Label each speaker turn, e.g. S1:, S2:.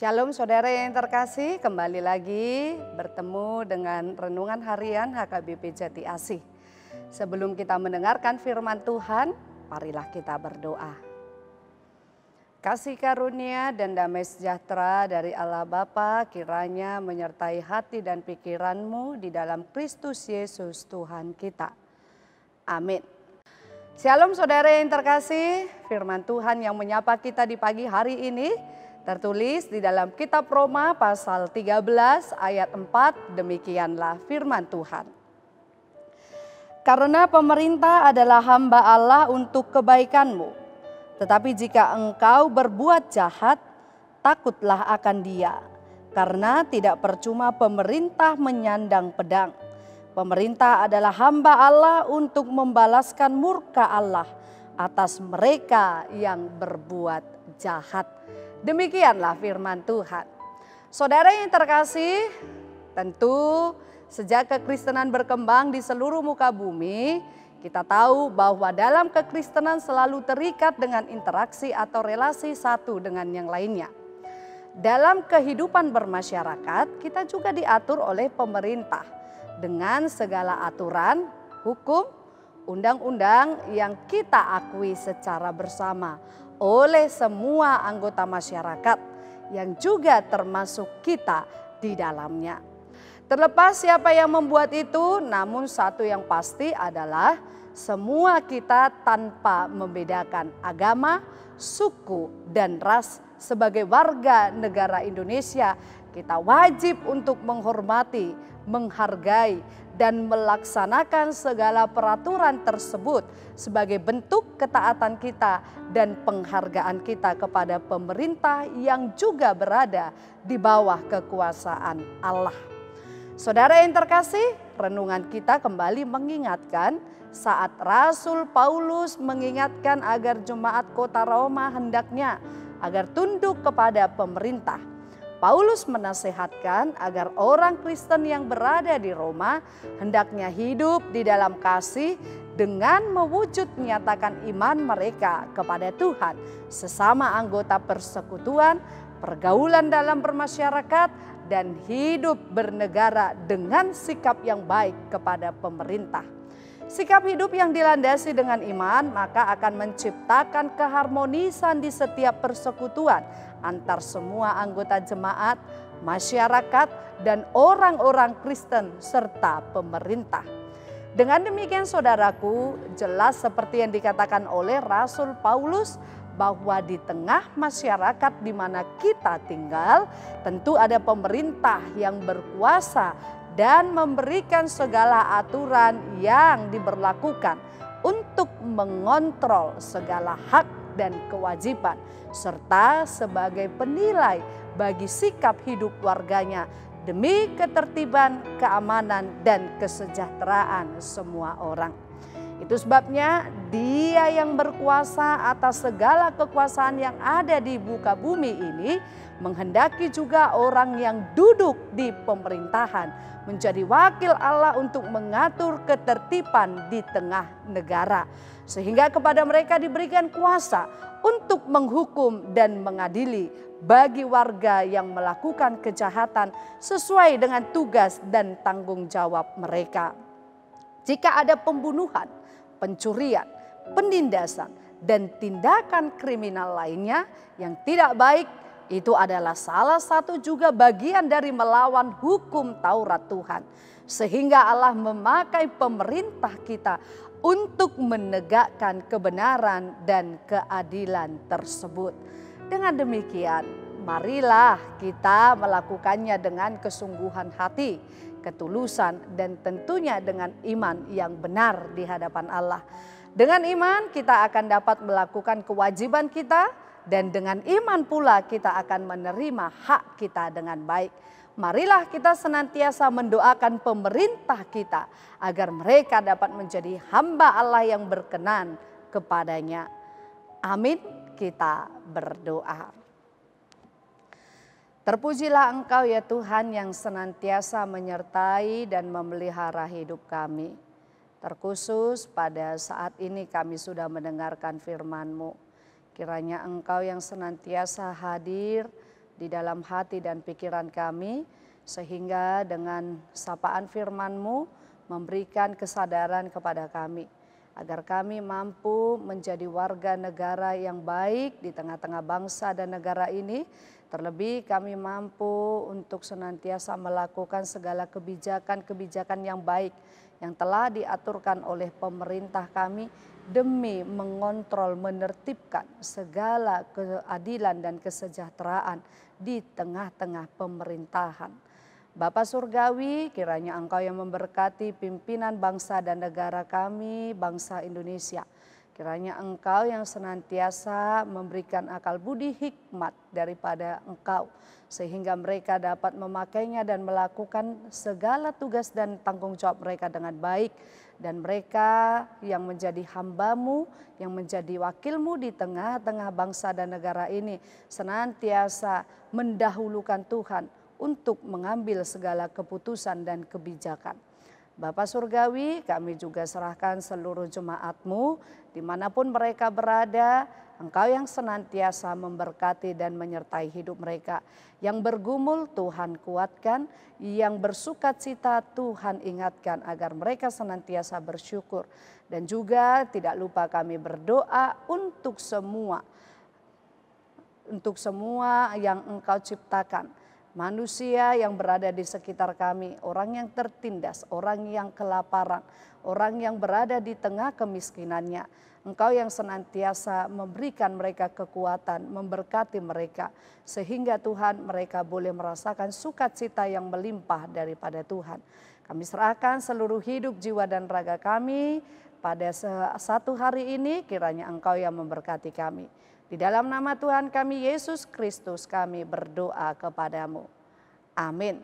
S1: Shalom saudara yang terkasih, kembali lagi bertemu dengan Renungan Harian HKBP Jati Asih. Sebelum kita mendengarkan firman Tuhan, marilah kita berdoa. Kasih karunia dan damai sejahtera dari Allah Bapa kiranya menyertai hati dan pikiranmu di dalam Kristus Yesus Tuhan kita. Amin. Shalom saudara yang terkasih, firman Tuhan yang menyapa kita di pagi hari ini tertulis di dalam kitab Roma pasal 13 ayat 4, demikianlah firman Tuhan. Karena pemerintah adalah hamba Allah untuk kebaikanmu, tetapi jika engkau berbuat jahat, takutlah akan dia, karena tidak percuma pemerintah menyandang pedang. Pemerintah adalah hamba Allah untuk membalaskan murka Allah atas mereka yang berbuat jahat. Demikianlah firman Tuhan. Saudara yang terkasih, tentu sejak kekristenan berkembang di seluruh muka bumi, kita tahu bahwa dalam kekristenan selalu terikat dengan interaksi atau relasi satu dengan yang lainnya. Dalam kehidupan bermasyarakat, kita juga diatur oleh pemerintah dengan segala aturan, hukum, undang-undang yang kita akui secara bersama oleh semua anggota masyarakat yang juga termasuk kita di dalamnya. Terlepas siapa yang membuat itu, namun satu yang pasti adalah semua kita tanpa membedakan agama, suku, dan ras sebagai warga negara Indonesia, kita wajib untuk menghormati, menghargai, dan melaksanakan segala peraturan tersebut sebagai bentuk ketaatan kita dan penghargaan kita kepada pemerintah yang juga berada di bawah kekuasaan Allah. Saudara yang terkasih, renungan kita kembali mengingatkan saat Rasul Paulus mengingatkan agar jemaat kota Roma hendaknya agar tunduk kepada pemerintah. Paulus menasehatkan agar orang Kristen yang berada di Roma hendaknya hidup di dalam kasih dengan mewujud menyatakan iman mereka kepada Tuhan, sesama anggota persekutuan, pergaulan dalam bermasyarakat, dan hidup bernegara dengan sikap yang baik kepada pemerintah. Sikap hidup yang dilandasi dengan iman maka akan menciptakan keharmonisan di setiap persekutuan antar semua anggota jemaat, masyarakat, dan orang-orang Kristen serta pemerintah. Dengan demikian saudaraku, jelas seperti yang dikatakan oleh Rasul Paulus bahwa di tengah masyarakat di mana kita tinggal tentu ada pemerintah yang berkuasa dan memberikan segala aturan yang diberlakukan untuk mengontrol segala hak dan kewajiban serta sebagai penilai bagi sikap hidup warganya demi ketertiban, keamanan, dan kesejahteraan semua orang. Itu sebabnya Dia yang berkuasa atas segala kekuasaan yang ada di muka bumi ini menghendaki juga orang yang duduk di pemerintahan menjadi wakil Allah untuk mengatur ketertiban di tengah negara. Sehingga kepada mereka diberikan kuasa untuk menghukum dan mengadili bagi warga yang melakukan kejahatan sesuai dengan tugas dan tanggung jawab mereka. Jika ada pembunuhan, pencurian, penindasan, dan tindakan kriminal lainnya yang tidak baik, itu adalah salah satu juga bagian dari melawan hukum Taurat Tuhan. Sehingga Allah memakai pemerintah kita untuk menegakkan kebenaran dan keadilan tersebut. Dengan demikian, marilah kita melakukannya dengan kesungguhan hati, ketulusan, dan tentunya dengan iman yang benar di hadapan Allah. Dengan iman kita akan dapat melakukan kewajiban kita, dan dengan iman pula kita akan menerima hak kita dengan baik. Marilah kita senantiasa mendoakan pemerintah kita agar mereka dapat menjadi hamba Allah yang berkenan kepadanya. Amin. Kita berdoa. Terpujilah Engkau ya Tuhan yang senantiasa menyertai dan memelihara hidup kami. Terkhusus pada saat ini kami sudah mendengarkan firman-Mu. Kiranya Engkau yang senantiasa hadir di dalam hati dan pikiran kami, sehingga dengan sapaan firman-Mu memberikan kesadaran kepada kami, agar kami mampu menjadi warga negara yang baik di tengah-tengah bangsa dan negara ini. Terlebih kami mampu untuk senantiasa melakukan segala kebijakan-kebijakan yang baik yang telah diaturkan oleh pemerintah kami demi mengontrol, menertibkan segala keadilan dan kesejahteraan di tengah-tengah pemerintahan. Bapa Surgawi, kiranya Engkau yang memberkati pimpinan bangsa dan negara kami, bangsa Indonesia. Kiranya Engkau yang senantiasa memberikan akal budi hikmat daripada Engkau, sehingga mereka dapat memakainya dan melakukan segala tugas dan tanggung jawab mereka dengan baik. Dan mereka yang menjadi hamba-Mu, yang menjadi wakil-Mu di tengah-tengah bangsa dan negara ini, senantiasa mendahulukan Tuhan untuk mengambil segala keputusan dan kebijakan. Bapa Surgawi, kami juga serahkan seluruh jemaat-Mu dimanapun mereka berada. Engkau yang senantiasa memberkati dan menyertai hidup mereka. Yang bergumul Tuhan kuatkan, yang bersukacita Tuhan ingatkan agar mereka senantiasa bersyukur. Dan juga tidak lupa kami berdoa untuk semua yang Engkau ciptakan. Manusia yang berada di sekitar kami, orang yang tertindas, orang yang kelaparan, orang yang berada di tengah kemiskinannya. Engkau yang senantiasa memberikan mereka kekuatan, memberkati mereka, sehingga Tuhan mereka boleh merasakan sukacita yang melimpah daripada Tuhan. Kami serahkan seluruh hidup, jiwa dan raga kami pada satu hari ini, kiranya Engkau yang memberkati kami. Di dalam nama Tuhan kami Yesus Kristus kami berdoa kepadamu. Amin.